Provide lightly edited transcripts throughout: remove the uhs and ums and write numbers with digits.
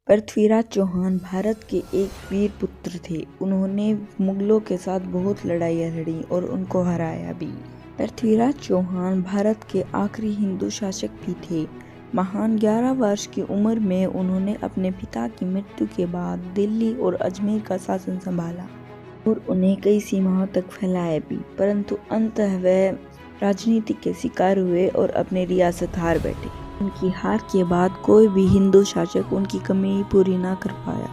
पृथ्वीराज चौहान भारत के एक वीर पुत्र थे। उन्होंने मुगलों के साथ बहुत लड़ाइयाँ लड़ी और उनको हराया भी। पृथ्वीराज चौहान भारत के आखिरी हिंदू शासक भी थे। महान 11 वर्ष की उम्र में उन्होंने अपने पिता की मृत्यु के बाद दिल्ली और अजमेर का शासन संभाला और उन्हें कई सीमाओं तक फैलाया भी, परंतु अंततः वे राजनीति के शिकार हुए और अपनी रियासत हार बैठे। उनकी हार के बाद कोई भी हिंदू शासक उनकी कमी पूरी न कर पाया।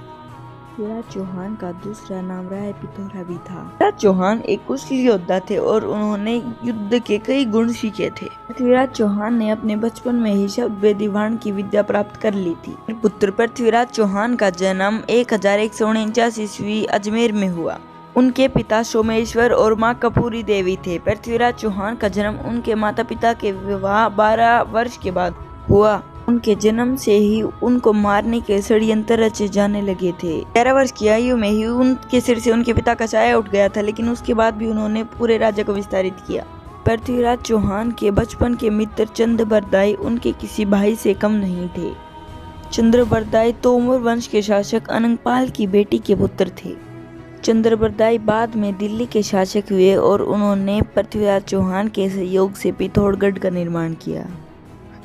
पृथ्वीराज चौहान का दूसरा नाम राय पिथौरा भी था। पृथ्वीराज चौहान एक कुशल योद्धा थे और उन्होंने युद्ध के कई गुण सीखे थे। पृथ्वीराज चौहान ने अपने बचपन में ही शब्द वेदी वाण की विद्या प्राप्त कर ली थी। पुत्र पृथ्वीराज चौहान का जन्म 1149 ईस्वी अजमेर में हुआ। उनके पिता सोमेश्वर और मां कपूरी देवी थे। पृथ्वीराज चौहान का जन्म उनके माता पिता के विवाह 12 वर्ष के बाद हुआ। उनके जन्म से ही उनको मारने के षड्यंत्र रचे जाने लगे थे। 11 वर्ष की आयु में ही उनके सिर से उनके पिता का साया उठ गया था, लेकिन उसके बाद भी उन्होंने पूरे राज्य को विस्तारित किया। पृथ्वीराज चौहान के बचपन के मित्र चंद्रबरदाई उनके किसी भाई से कम नहीं थे। चंद्रबरदाई तोमर वंश के शासक अनंगपाल की बेटी के पुत्र थे। चंद्रबरदाई बाद में दिल्ली के शासक हुए और उन्होंने पृथ्वीराज चौहान के सहयोग से पिथौरागढ़ का निर्माण किया,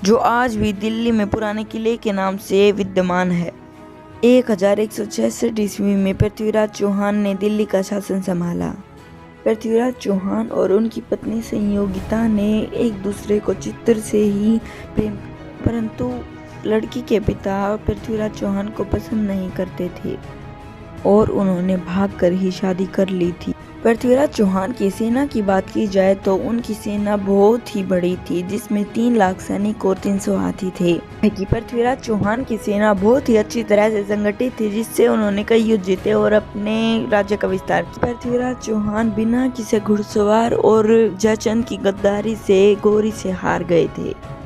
जो आज भी दिल्ली में पुराने किले के नाम से विद्यमान है। 1166 ईस्वी में पृथ्वीराज चौहान ने दिल्ली का शासन संभाला। पृथ्वीराज चौहान और उनकी पत्नी संयोगिता ने एक दूसरे को चित्र से ही प्रेम, परंतु लड़की के पिता पृथ्वीराज चौहान को पसंद नहीं करते थे और उन्होंने भागकर ही शादी कर ली थी। पृथ्वीराज चौहान की सेना की बात की जाए तो उनकी सेना बहुत ही बड़ी थी, जिसमें 3 लाख सैनिक और 300 हाथी थे। पृथ्वीराज चौहान की सेना बहुत ही अच्छी तरह से संगठित थी, जिससे उन्होंने कई युद्ध जीते और अपने राज्य का विस्तार किया। पृथ्वीराज चौहान बिना किसी घुड़सवार और जयचंद की गद्दारी से गौरी से हार गए थे।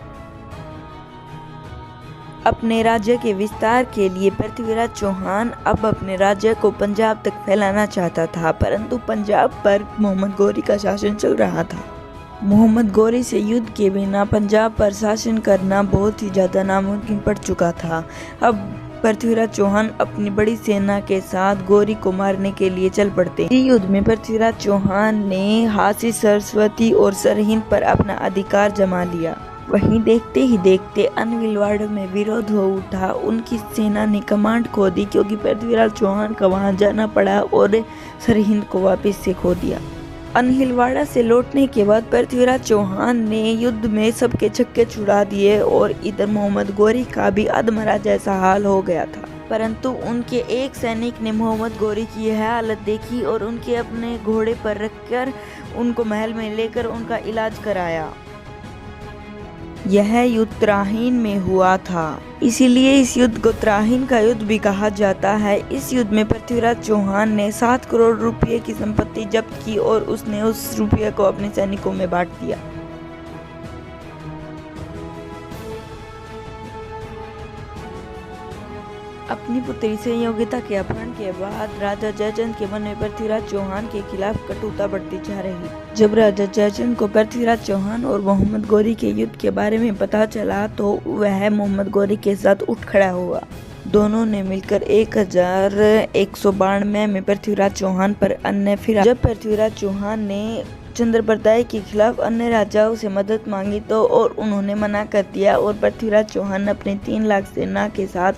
अपने राज्य के विस्तार के लिए पृथ्वीराज चौहान अब अपने राज्य को पंजाब तक फैलाना चाहता था, परंतु पंजाब पर मोहम्मद गौरी का शासन चल रहा था। मोहम्मद गौरी से युद्ध के बिना पंजाब पर शासन करना बहुत ही ज्यादा नामुमकिन पड़ चुका था। अब पृथ्वीराज चौहान अपनी बड़ी सेना के साथ गौरी को मारने के लिए चल पड़ते। इस युद्ध में पृथ्वीराज चौहान ने हासी, सरस्वती और सरहिंद पर अपना अधिकार जमा लिया। वहीं देखते ही देखते अनहिलवाड़ में विरोध हो उठा। उनकी सेना ने कमांड खो दी, क्योंकि पृथ्वीराज चौहान का वहां जाना पड़ा और सरहिंद को वापस से खो दिया। अनहिलवाड़ा से लौटने के बाद पृथ्वीराज चौहान ने युद्ध में सबके छक्के छुड़ा दिए और इधर मोहम्मद गौरी का भी अधमरा जैसा हाल हो गया था। परंतु उनके एक सैनिक ने मोहम्मद गौरी की यह हालत देखी और उनके अपने घोड़े पर रखकर उनको महल में लेकर उनका इलाज कराया। यह युद्ध त्राहिन में हुआ था, इसीलिए इस युद्ध को त्राहिन का युद्ध भी कहा जाता है। इस युद्ध में पृथ्वीराज चौहान ने 7 करोड़ रुपये की संपत्ति जब्त की और उसने उस रुपये को अपने सैनिकों में बांट दिया। अपनी पुत्री संयोगिता के अपहरण के बाद राजा जयचंद के मन में पृथ्वीराज चौहान के खिलाफ कटुता बढ़ती जा रही। जब राजा जयचंद को पृथ्वीराज चौहान और मोहम्मद गौरी के युद्ध के बारे में पता चला तो वह मोहम्मद गौरी के साथ उठ खड़ा हुआ। दोनों ने मिलकर 1192 में पृथ्वीराज चौहान पर अन्याय फिरा। जब पृथ्वीराज चौहान ने चंद्रबरदाई के खिलाफ अन्य राजाओं से मदद मांगी तो और उन्होंने मना कर दिया और पृथ्वीराज चौहान अपने 3 लाख सेना के साथ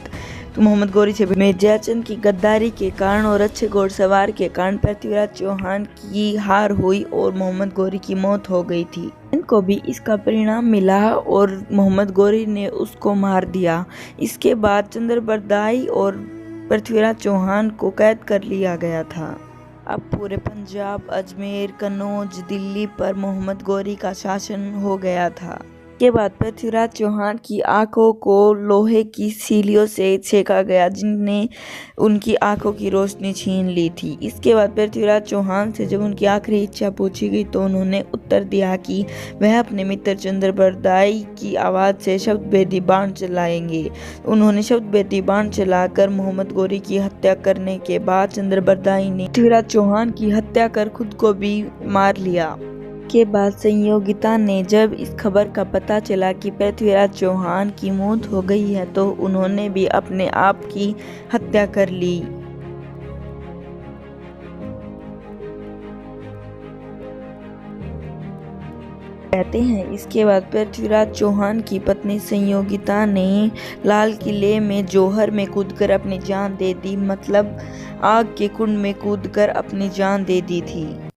मोहम्मद गौरी से में जयचंद की गद्दारी के कारण और अच्छे घोड़सवार के कारण पृथ्वीराज चौहान की हार हुई और मोहम्मद गौरी की मौत हो गई थी। इनको भी इसका परिणाम मिला और मोहम्मद गौरी ने उसको मार दिया। इसके बाद चंद्रबरदाई और पृथ्वीराज चौहान को कैद कर लिया गया था। अब पूरे पंजाब, अजमेर, कन्नौज, दिल्ली पर मोहम्मद गौरी का शासन हो गया था। के बाद पृथ्वीराज चौहान की आंखों को लोहे की सीलियों से छेका गया, जिनने उनकी आंखों की रोशनी छीन ली थी। इसके बाद पृथ्वीराज चौहान से जब उनकी आखिरी इच्छा पूछी गई तो उन्होंने उत्तर दिया कि वह अपने मित्र चंद्रबरदाई की आवाज़ से शब्द भेदी बाण चलाएंगे। उन्होंने शब्द भेदी बाण चलाकर मोहम्मद गौरी की हत्या करने के बाद चंद्रबरदाई ने पृथ्वीराज चौहान की हत्या कर खुद को भी मार लिया। इसके बाद संयोगिता ने जब इस खबर का पता चला कि पृथ्वीराज चौहान की मौत हो गई है तो उन्होंने भी अपने आप की हत्या कर ली। कहते हैं इसके बाद पृथ्वीराज चौहान की पत्नी संयोगिता ने लाल किले में जौहर में कूदकर अपनी जान दे दी, मतलब आग के कुंड में कूदकर अपनी जान दे दी थी।